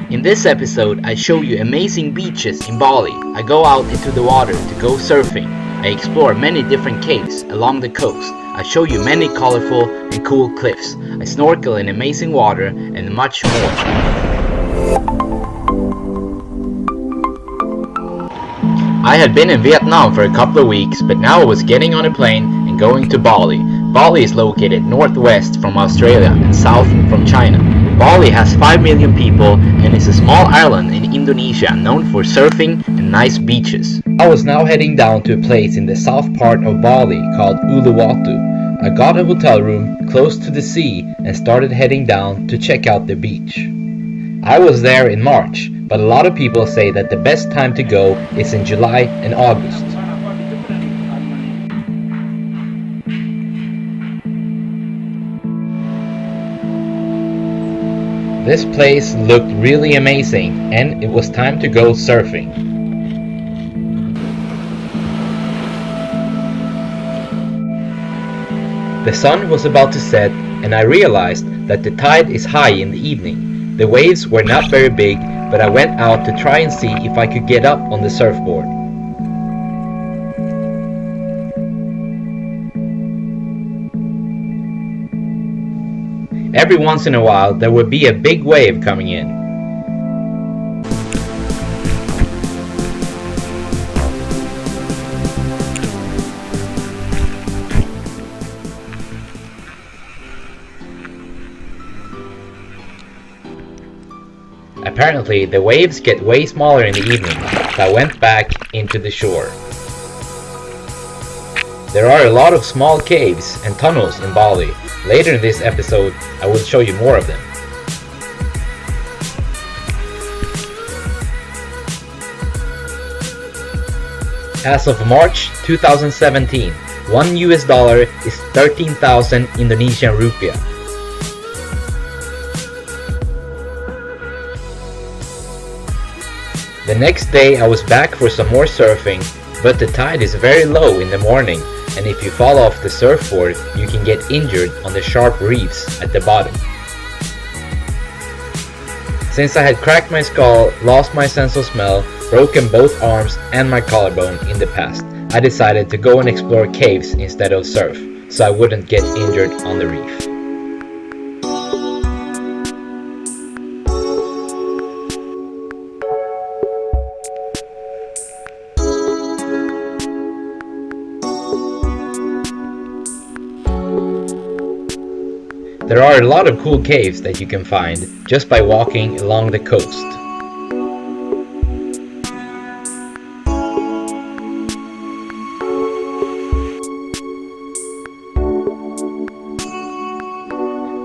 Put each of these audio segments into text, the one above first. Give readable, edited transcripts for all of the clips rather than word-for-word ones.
In this episode, I show you amazing beaches in Bali. I go out into the water to go surfing. I explore many different caves along the coast. I show you many colorful and cool cliffs. I snorkel in amazing water and much more. I had been in Vietnam for a couple of weeks, but now I was getting on a plane and going to Bali. Bali is located northwest from Australia and south from China. Bali has 5 million people and is a small island in Indonesia known for surfing and nice beaches. I was now heading down to a place in the south part of Bali called Uluwatu. I got a hotel room close to the sea and started heading down to check out the beach. I was there in March, but a lot of people say that the best time to go is in July and August. This place looked really amazing and it was time to go surfing. The sun was about to set and I realized that the tide is high in the evening. The waves were not very big, but I went out to try and see if I could get up on the surfboard. Every once in a while there would be a big wave coming in. Apparently the waves get way smaller in the evening, so I went back into the shore. There are a lot of small caves and tunnels in Bali. Later in this episode, I will show you more of them. As of March 2017, $1 is 13,000 Indonesian rupiah. The next day I was back for some more surfing, but the tide is very low in the morning, and if you fall off the surfboard, you can get injured on the sharp reefs at the bottom. Since I had cracked my skull, lost my sense of smell, broken both arms and my collarbone in the past, I decided to go and explore caves instead of surf, so I wouldn't get injured on the reef. There are a lot of cool caves that you can find just by walking along the coast.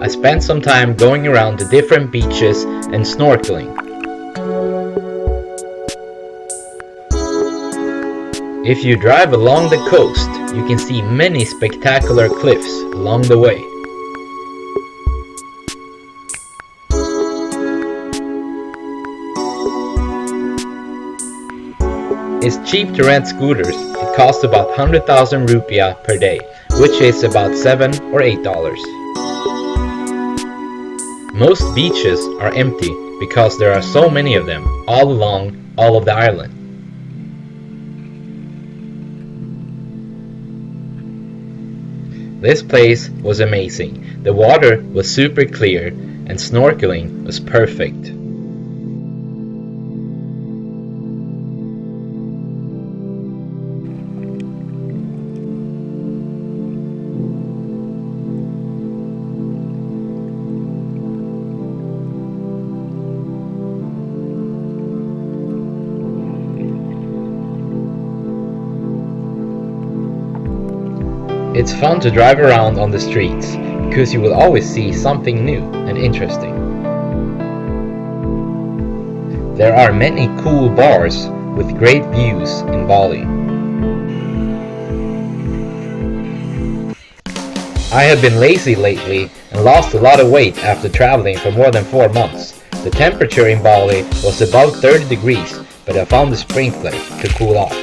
I spent some time going around the different beaches and snorkeling. If you drive along the coast, you can see many spectacular cliffs along the way. It's cheap to rent scooters. It costs about 100,000 rupiah per day, which is about $7 or $8. Most beaches are empty because there are so many of them all along all of the island. This place was amazing. The water was super clear and snorkeling was perfect. It's fun to drive around on the streets because you will always see something new and interesting. There are many cool bars with great views in Bali. I have been lazy lately and lost a lot of weight after traveling for more than 4 months. The temperature in Bali was above 30 degrees, but I found a sprinkler to cool off.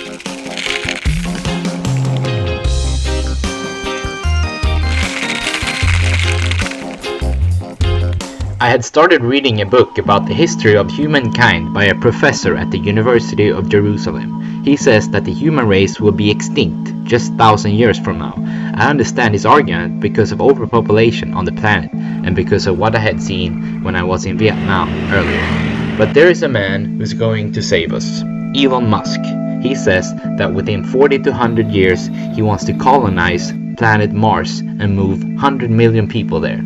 I had started reading a book about the history of humankind by a professor at the University of Jerusalem. He says that the human race will be extinct just 1,000 years from now. I understand his argument because of overpopulation on the planet and because of what I had seen when I was in Vietnam earlier. But there is a man who's going to save us. Elon Musk. He says that within 40 to 100 years he wants to colonize planet Mars and move 100 million people there.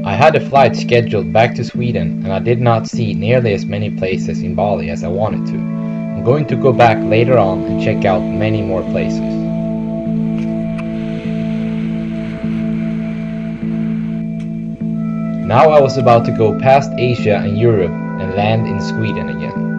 I had a flight scheduled back to Sweden and I did not see nearly as many places in Bali as I wanted to. I'm going to go back later on and check out many more places. Now I was about to go past Asia and Europe and land in Sweden again.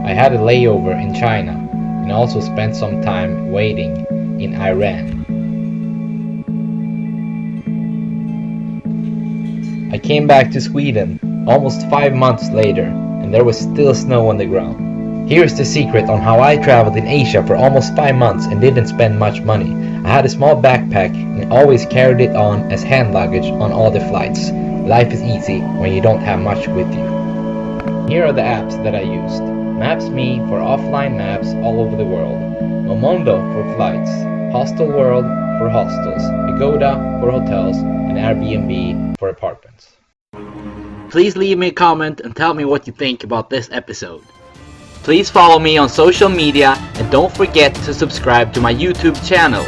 I had a layover in China and also spent some time waiting in Iran. I came back to Sweden almost 5 months later and there was still snow on the ground. Here's the secret on how I traveled in Asia for almost 5 months and didn't spend much money. I had a small backpack and always carried it on as hand luggage on all the flights. Life is easy when you don't have much with you. Here are the apps that I used. Maps.me for offline maps all over the world, Momondo for flights, Hostel World for hostels, Agoda for hotels, and Airbnb for apartments. Please leave me a comment and tell me what you think about this episode. Please follow me on social media and don't forget to subscribe to my YouTube channel.